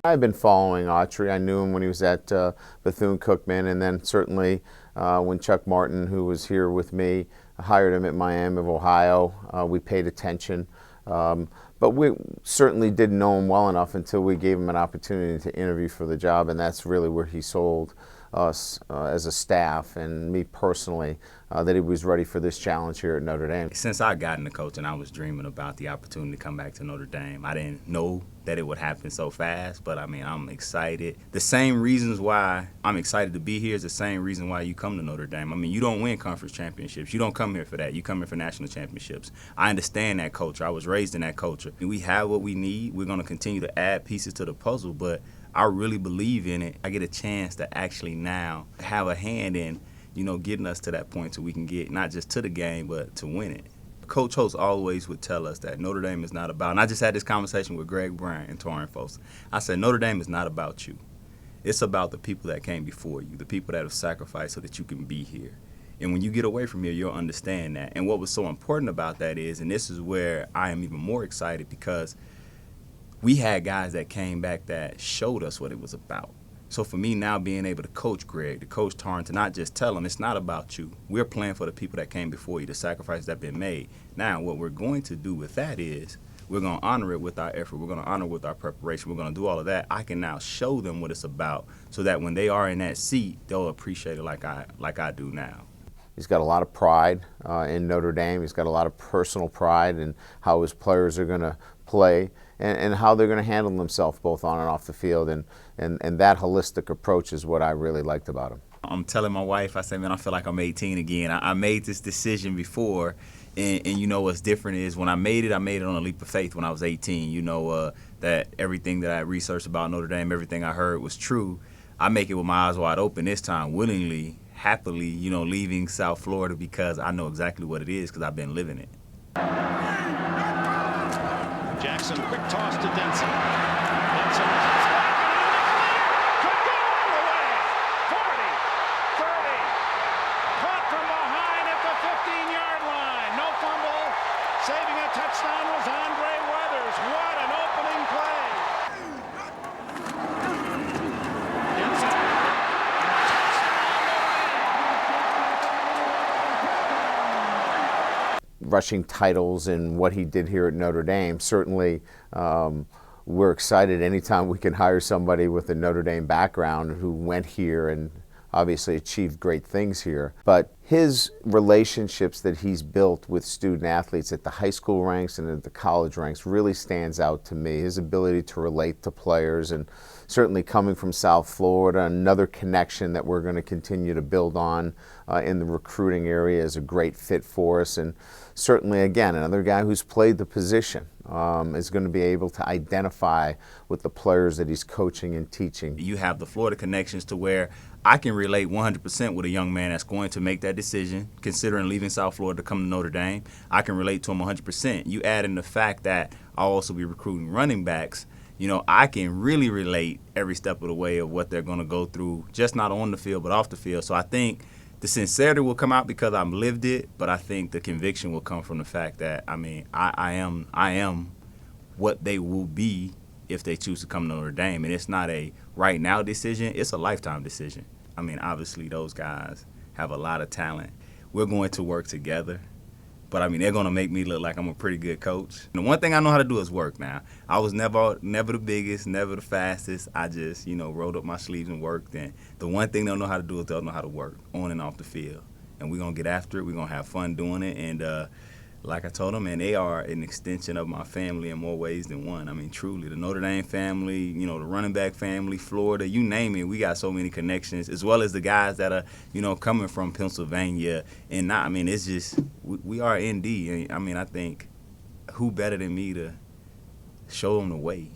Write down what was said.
I've been following Autry. I knew him when he was at Bethune-Cookman, and then certainly when Chuck Martin, who was here with me, hired him at Miami of Ohio, we paid attention. But we certainly didn't know him well enough until we gave him an opportunity to interview for the job, and that's really where he sold us as a staff and me personally that he was ready for this challenge here at Notre Dame. Since I got into coaching, I was dreaming about the opportunity to come back to Notre Dame. I didn't know that it would happen so fast, but I mean, I'm excited. The same reasons why I'm excited to be here is the same reason why you come to Notre Dame. I mean, you don't win conference championships. You don't come here for that. You come here for national championships. I understand that culture. I was raised in that culture. We have what we need. We're going to continue to add pieces to the puzzle, but I really believe in it. I get a chance to actually now have a hand in, getting us to that point so we can get not just to the game, but to win it. Coach Holtz always would tell us that Notre Dame is not about, and I just had this conversation with Greg Bryant and Torrin folks. I said, Notre Dame is not about you. It's about the people that came before you, the people that have sacrificed so that you can be here. And when you get away from here, you'll understand that. And what was so important about that is, and this is where I am even more excited, because we had guys that came back that showed us what it was about. So for me now being able to coach Greg, to coach Torrin, to not just tell them it's not about you. We're playing for the people that came before you, the sacrifices that have been made. Now what we're going to do with that is we're going to honor it with our effort. We're going to honor it with our preparation. We're going to do all of that. I can now show them what it's about so that when they are in that seat, they'll appreciate it like I do now. He's got a lot of pride in Notre Dame. He's got a lot of personal pride in how his players are going to play and how they're going to handle themselves both on and off the field. And that holistic approach is what I really liked about him. I'm telling my wife, I say, man, I feel like I'm 18 again. I made this decision before, and what's different is when I made it on a leap of faith when I was 18. That everything that I researched about Notre Dame, everything I heard was true. I make it with my eyes wide open this time, willingly, happily, leaving South Florida because I know exactly what it is because I've been living it. Jackson, quick toss to Denson. Denson could go all the way. 40, 30. Caught from behind at the 15-yard line. No fumble. Saving a touchdown was Andre Weathers. What an opening play. Denson. Rushing titles and what he did here at Notre Dame. Certainly, we're excited anytime we can hire somebody with a Notre Dame background who went here and obviously achieved great things here. But his relationships that he's built with student athletes at the high school ranks and at the college ranks really stands out to me. His ability to relate to players, and certainly coming from South Florida, another connection that we're going to continue to build on in the recruiting area is a great fit for us. And certainly, again, another guy who's played the position is going to be able to identify with the players that he's coaching and teaching. You have the Florida connections to where I can relate 100% with a young man that's going to make that decision, considering leaving South Florida to come to Notre Dame. I can relate to him 100%. You add in the fact that I'll also be recruiting running backs. I can really relate every step of the way of what they're going to go through, just not on the field but off the field. So I think the sincerity will come out because I've lived it, but I think the conviction will come from the fact that, I am what they will be if they choose to come to Notre Dame. And it's not a right now decision, it's a lifetime decision. Obviously those guys have a lot of talent. We're going to work together. But, they're going to make me look like I'm a pretty good coach. And the one thing I know how to do is work now. I was never the biggest, never the fastest. I just, rolled up my sleeves and worked. And the one thing they'll know how to do is they'll know how to work on and off the field. And we're going to get after it. We're going to have fun doing it. And like I told them, man, they are an extension of my family in more ways than one. Truly, the Notre Dame family, the running back family, Florida, you name it. We got so many connections, as well as the guys that are, coming from Pennsylvania. And it's just, we are ND. I think who better than me to show them the way.